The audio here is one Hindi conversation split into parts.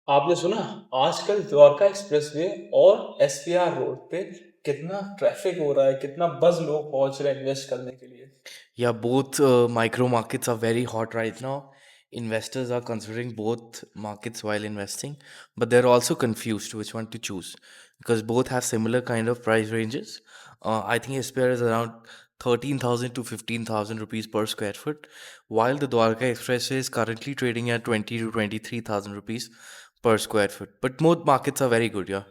आपने सुना आजकल द्वारका एक्सप्रेसवे और एसपीआर रोड पे कितना ट्रैफिक हो रहा है, कितना बज लोग पहुंच रहे हैं इन्वेस्ट करने के लिए। Yeah, both micro markets are very hot right now. Investors are considering both markets while investing, but they're also confused which one to choose because both have similar kind of price ranges. I think SPR is around 13,000 to 15,000 rupees per square foot, while the Dwarka Expressway is currently trading at 20 to 23,000 rupees per square foot. But both markets are very good, yeah.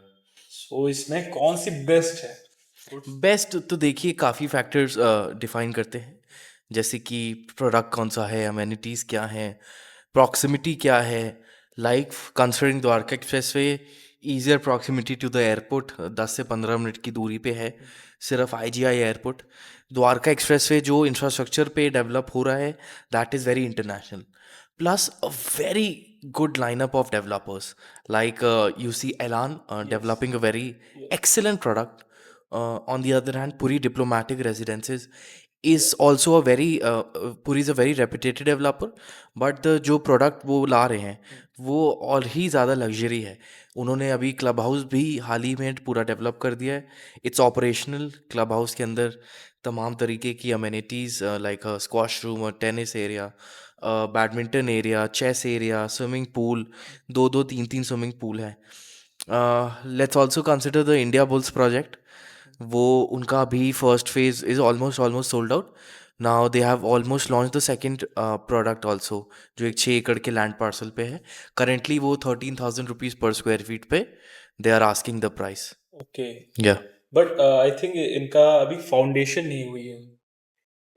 सो इसमें कौन सी बेस्ट है? बेस्ट तो देखिए काफ़ी फैक्टर्स डिफाइन करते हैं जैसे कि प्रोडक्ट कौन सा है अमेनिटीज़ क्या हैं प्रॉक्सिमिटी क्या है like considering Dwarka expressway easier proximity to the airport 10 से 15 मिनट की दूरी पे है सिर्फ IGI airport Dwarka expressway जो इंफ्रास्ट्रक्चर पे डेवलप हो रहा है that is very international plus a very good lineup of developers like you see Elan developing a very excellent product. On the other hand, Puri Diplomatic Residences is also a very Puri is a very reputed developer, but the जो product वो ला रहे हैं वो और ही ज़्यादा लग्जरी है. उन्होंने अभी क्लब हाउस भी हाल ही में पूरा डेवलप कर दिया है. It's operational. क्लब हाउस के अंदर तमाम तरीके की अमेनिटीज़ लाइक स्क्वाश रूम और tennis area, badminton area, chess area, swimming pool, दो दो तीन तीन स्विमिंग पूल है. Let's also consider the Indiabulls project. वो उनका अभी first phase is almost almost sold out. Now they have almost launch the second product also जो एक 6 एकड़ के लैंड पार्सल पे है. करेंटली वो 13,000 रुपीज़ पर स्क्वायर फीट पे they are asking the price. Okay, yeah but I think इनका अभी फाउंडेशन नहीं हुई है।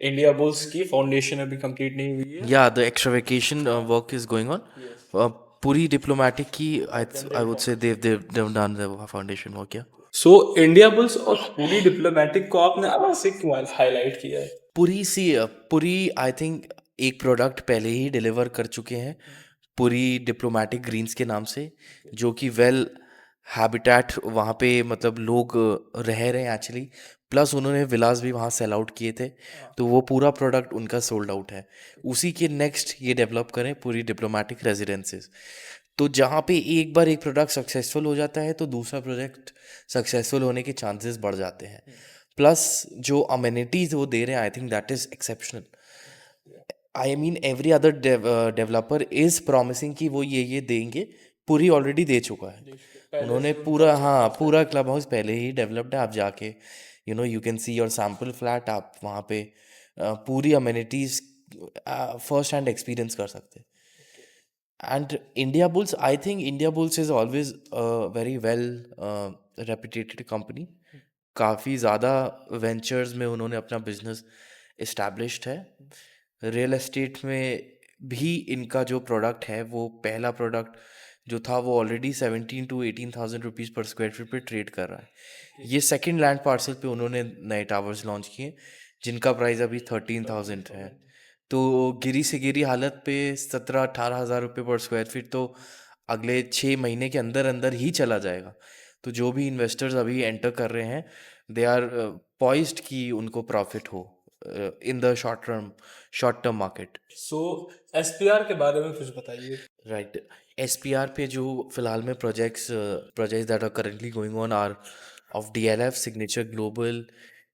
इंडिया बुल्स की फाउंडेशन अभी कंप्लीट नहीं हुई है। Yeah, the extravacation work is going on. Yes. Puri diplomatic की I would say they've done the foundation work. Yeah. So India bulls और पूरी डिप्लोमेटिक को आपने अलग से क्यों हाईलाइट किया है? पुरी सी पुरी आई थिंक एक प्रोडक्ट पहले ही डिलीवर कर चुके हैं पुरी डिप्लोमेटिक ग्रीन्स के नाम से जो कि वेल हैबिटेट वहाँ पे मतलब लोग रह रहे हैं एक्चुअली. प्लस उन्होंने विलास भी वहाँ सेल आउट किए थे तो वो पूरा प्रोडक्ट उनका सोल्ड आउट है. उसी के नेक्स्ट ये डेवलप करें पूरी डिप्लोमेटिक रेजिडेंसेस. तो जहाँ पे एक बार एक प्रोडक्ट सक्सेसफुल हो जाता है तो दूसरा प्रोजेक्ट सक्सेसफुल होने के चांसेस बढ़ जाते हैं. प्लस जो अमेनिटीज वो दे रहे हैं I think that is exceptional. I mean every other developer is promising कि वो ये देंगे. पूरी ऑलरेडी दे चुका है. पहले उन्होंने से उनका पूरा हाँ चल पूरा क्लब हाउस पहले ही डेवलप्ड है. आप जाके you can see your sample flat. आप वहाँ पे पूरी अमेनिटीज फर्स्ट हैंड एक्सपीरियंस कर सकते हैं. And India Bulls, I think India Bulls is always a very well reputed company. काफ़ी ज़्यादा वेंचर्स में उन्होंने अपना बिजनेस इस्टेब्लिश्ड है. रियल एस्टेट में भी इनका जो प्रोडक्ट है वो पहला प्रोडक्ट जो था वो ऑलरेडी 17 to 18,000 रुपीज़ पर स्क्वायर फीट पे ट्रेड कर रहा है. ये सेकंड लैंड पार्सल पे उन्होंने नए टावर्स लॉन्च किए जिनका प्राइस अभी 13,000 है. तो गिरी से गिरी हालत पे 17-18 हज़ार रुपये पर स्क्वायर फीट तो अगले 6 महीने के अंदर अंदर ही चला जाएगा. तो जो भी इन्वेस्टर्स अभी एंटर कर रहे हैं दे आर पॉइज्ड कि उनको प्रॉफिट हो in the short term market. So SPR के बारे में कुछ बताइए। राइट. एसपीआर पे जो फिलहाल में projects that are currently going on are of DLF, Signature Global,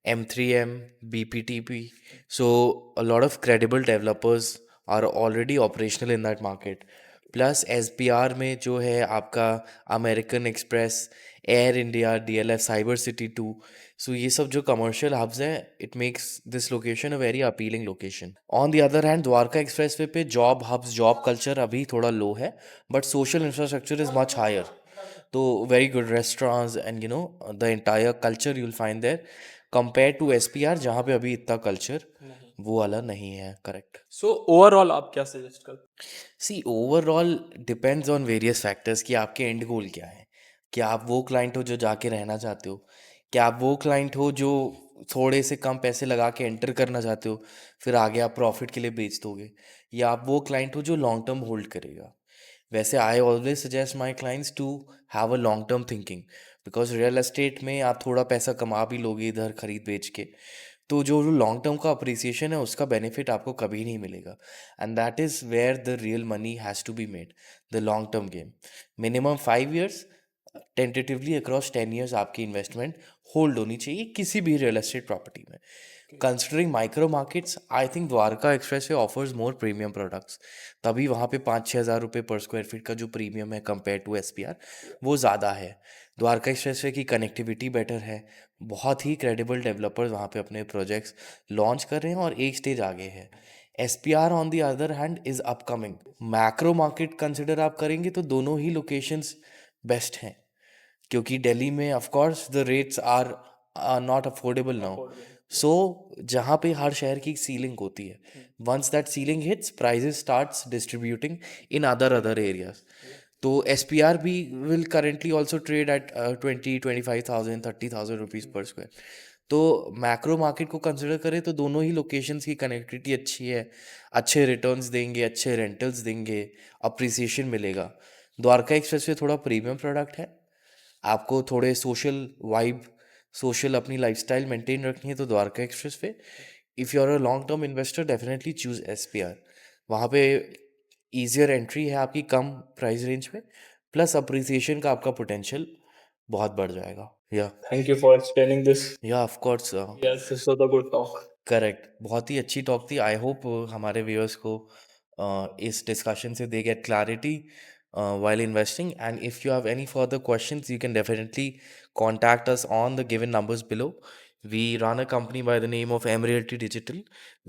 M3M, BPTP. So a lot of credible developers are already operational in that market. Plus SPR में जो है आपका American Express, Air India, DLF, cyber city 2. So ये सब जो कमर्शियल हब्स हैं it makes this location a very appealing location. On the other hand Dwarka expressway पे जॉब हब्स जॉब कल्चर अभी थोड़ा लो है but social infrastructure is much higher. तो very good restaurants and the entire culture you'll find there compare to SPR जहाँ पे अभी इतना कल्चर वो वाला नहीं है. करेक्ट. सो ओवरऑल आप क्या सजेस्ट करते see overall depends on various factors कि आपके एंड गोल क्या है. क्या आप वो क्लाइंट हो जो जाके रहना चाहते हो? क्या आप वो क्लाइंट हो जो थोड़े से कम पैसे लगा के एंटर करना चाहते हो फिर आगे आप प्रॉफिट के लिए बेच दोगे? या आप वो क्लाइंट हो जो लॉन्ग टर्म होल्ड करेगा? वैसे I always suggest my clients to have a long term thinking because real estate में आप थोड़ा पैसा कमा भी लोगे इधर खरीद बेच के तो जो लॉन्ग टर्म का अप्रिसिएशन है उसका बेनिफिट आपको कभी नहीं मिलेगा, and that is where the real money has to be made, the long term game. Minimum 5 years, tentatively across 10 years आपकी इन्वेस्टमेंट होल्ड होनी चाहिए किसी भी रियल एस्टेट प्रॉपर्टी में। Considering micro markets, I think Dwarka expressway offers more premium products, तभी वहाँ पे 5-6 हज़ार रुपये पर स्क्वायर फीट का जो प्रीमियम है कंपेयर टू SPR वो ज़्यादा है। द्वारका एक्सप्रेस वे की कनेक्टिविटी बेटर है, बहुत ही क्रेडिबल डेवलपर्स वहाँ पे अपने प्रोजेक्ट्स लॉन्च कर रहे हैं और एक स्टेज आगे है। SPR on the other hand is upcoming. Macro market consider आप करेंगे तो दोनों ही लोकेशंस बेस्ट हैं, क्योंकि दिल्ली में of course the rates are not affordable now. So जहाँ पे हर शहर की सीलिंग होती है, once that ceiling hits prices starts distributing in other areas. तो SPR भी will currently also trade at 20-25,000 30,000 rupees पर स्क्वायर। तो मैक्रो मार्केट को कंसिडर करें तो दोनों ही लोकेशंस की कनेक्टिविटी अच्छी है, अच्छे रिटर्न्स देंगे, अच्छे रेंटल्स देंगे, अप्रिसिएशन मिलेगा। द्वारका एक्सप्रेस वे थोड़ा प्रीमियम प्रोडक्ट है, आपको थोड़े सोशल वाइब, सोशल अपनी लाइफस्टाइल मेंटेन रखनी है तो Dwarka expressway. If you are a long term investor definitely choose SPR। वहाँ पे ईजियर एंट्री है आपकी कम प्राइस रेंज में, प्लस अप्रिसिएशन का आपका पोटेंशियल बहुत बढ़ जाएगा। या Thank you for explaining this. Of course Yes, this was a good talk. Correct, बहुत ही अच्छी टॉक थी। आई होप हमारे व्यूअर्स को इस डिस्कशन से they get clarity while investing, and if you have any further questions you can definitely contact us on the given numbers below. We run a company by the name of M Realty Digital,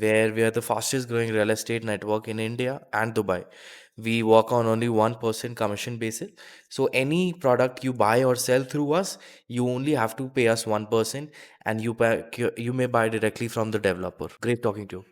where we are the fastest growing real estate network in India and Dubai. We work on only 1% commission basis, so any product you buy or sell through us, you only have to pay us 1%, and you may buy directly from the developer. Great talking to you.